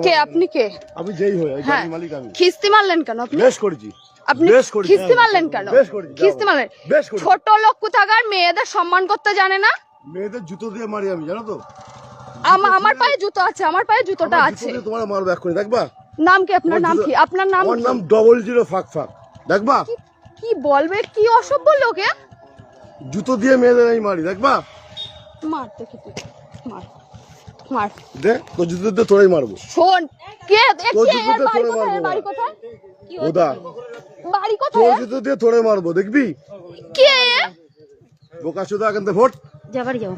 কে আপনি? কে আমি যেই হই গাড়ির মালিক আমি। খিস্তি মারলেন কেন আপনি? বেশ করেছি। আপনি খিস্তি মারলেন কেন? খিস্তি মারলেন? ছোট লোক কোথাকার, মেয়েদের সম্মান করতে জানে না। মেয়েদের জুতো দিয়ে মারি আমি, জানো তো? আমার পায়ে জুতো আছে, আমার পায়ে জুতোটা আছে। তোমার মারবো এক করে, দেখবা? নাম কি আপনার? নাম কি আপনার? নাম আমার নাম 00 ফাক ফাক, দেখবা? কি বলবে? কি অসভ্য লোক! জুতো দিয়ে মেয়েদের আমি মারি, দেখবা? মার দেখি তুই, মার মার দে, তো জুতো দিয়ে তোরাই মারবো। শোন, কে বাড়ি কোথায়? ওদা বাড়ি কোথায়? তোর জুতো দিয়ে তোরাই মারবো, দেখবি? কে বোকা চোদা, এখান থেকে ভোট যা, বাড়ি যাও।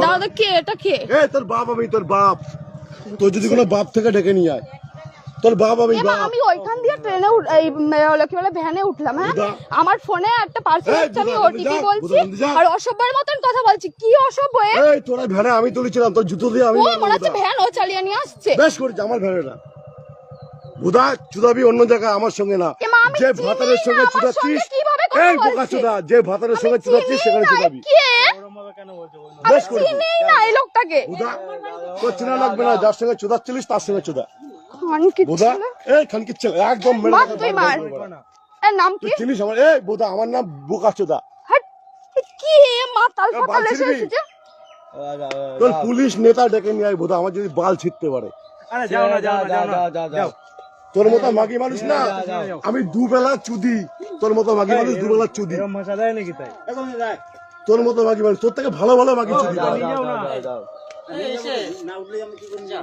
দাদা কে এটা? কে? তোর বাপ। আমি তোর বাপ। তোর যদি কোনো বাপ থেকে ডেকে নিয়ে আয়, তোর বাপ আমি বাপ। আমি ওইখান দিয়ে ট্রেনে কি বলে ভ্যানে উঠলাম। হ্যাঁ, আমার ফোনে একটা পার্সেল আসছে, আমি ওটিপি বলছি আর অসভ্যের মতন কথা বলছি। কি অসভ্য! এই তোরা ভ্যানে আমি তুলেছিলাম, তোর জুতো দিয়ে আমি ও মনে হচ্ছে ভ্যান ও চালিয়ে নিয়ে আসছে। বেশ করেছি, আমার ভ্যানেটা। বুদা চুদাবি অন্য জায়গায়, আমার সঙ্গে না। যে ভাতারের সঙ্গে চুদাচ্ছিস, এই বোকা চুদা, যে ভাতারের সঙ্গে চুদাচ্ছিস সেখানে চুদাবি। বেশ করেছি। চিনি না এই লোকটাকে। বুদা তোর চেনা লাগবে না, যার সঙ্গে চুদাচ্ছিলিস তার সঙ্গে চুদা। বুদা এই খানকির ছেলে, একদম মেরে মার তুই মার। এর নাম কি? চিনিস আমার? এই বুদা, আমার নাম বোকা চুদা। কি মাতাল ফাতাল এসেছে? তোর পুলিশ নেতা ডেকে নিয়ে আয় বুদা, আমার যদি বাল ছিটতে পারে। আরে যাও না, যাও না, যাও। তোর মতো মাগি মানুষ না আমি, দুবেলা চুদি। তোর মতো মাগি মানুষ দুবেলা চুদি। এরকম মশা দেয় নাকি? তাই তোর মতো মাগি মানুষ, তোর থেকে ভালো ভালো মাগি চুদি।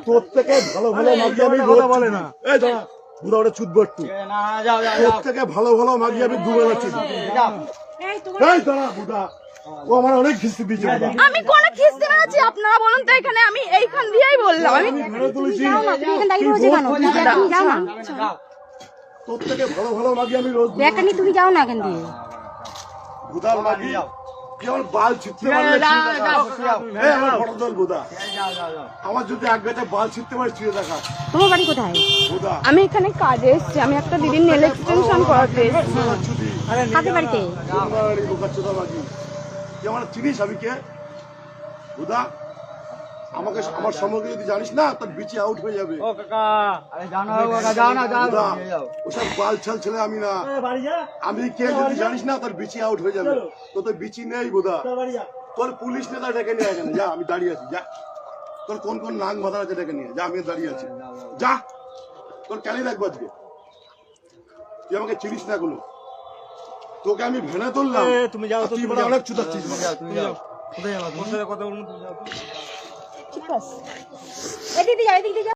তোর থেকে ভালো ভালো মাগি আমি কথা বলে না। এই দাঁড়া বুদা, ওটা চুদবো একটু। তোর থেকে ভালো ভালো মাগি আমি দুবেলা চুদি। এই দাঁড়া বুদা, ও আমার অনেক খিস্তি দিয়েছে। আমি কোন খিস্তি মেরেছি? আপনারা বলুন তো এখানে। আমি এইখান দিয়েই বললাম। আমি ঘরে তুলেছি। তোর থেকে ভালো ভালো মাগি আমি রোজ তুমি যাও না এখান দিয়ে। বুদার মাগি কেমন বাল ছিটতে পারলে এই আমার ফটো তোল বুদা। আমার যদি এক গাছে বাল ছিটতে পারে ছিঁড়ে দেখা। তোমার বাড়ি কোথায়? বুদা আমি এখানে কাজে এসেছি, আমি একটা দিদির নেল এক্সটেনশন করাতে এসেছি। কাদের বাড়িতে? বোকা চোদা মাগি, তুই আমার চিনিস আমি কে? বুদা আমাকে আমার সম্পর্কে যদি জানিস না, তোর বিচি আউট হয়ে যাবে। ও কাকা, আরে যাও না কাকা, যাও না, যাও। ওসব বাল ছাল ছেলে আমি না। আমি কে যদি জানিস না, তোর বিচি আউট হয়ে যাবে। তোর বিচি নেই বুদা। তোর পুলিশ নেতা ডেকে নিয়ে এখানে যা, আমি দাঁড়িয়ে আছি। যা, তোর কোন কোন নাং মাথা আছে ডেকে নিয়ে যা, আমি দাঁড়িয়ে আছি। যা, তোর কেন রাখবো আজকে? তুই আমাকে চিনিস না কোনো। তোকে আমি ভেনা তুললাম, তুমি যাও, তুই বলে অনেক চুদাচ্ছিস। তুমি যাও। কোথায় যাবো? কথা বলুন। ঠিক আছে, এদিকে যাও, এদিকে যাও।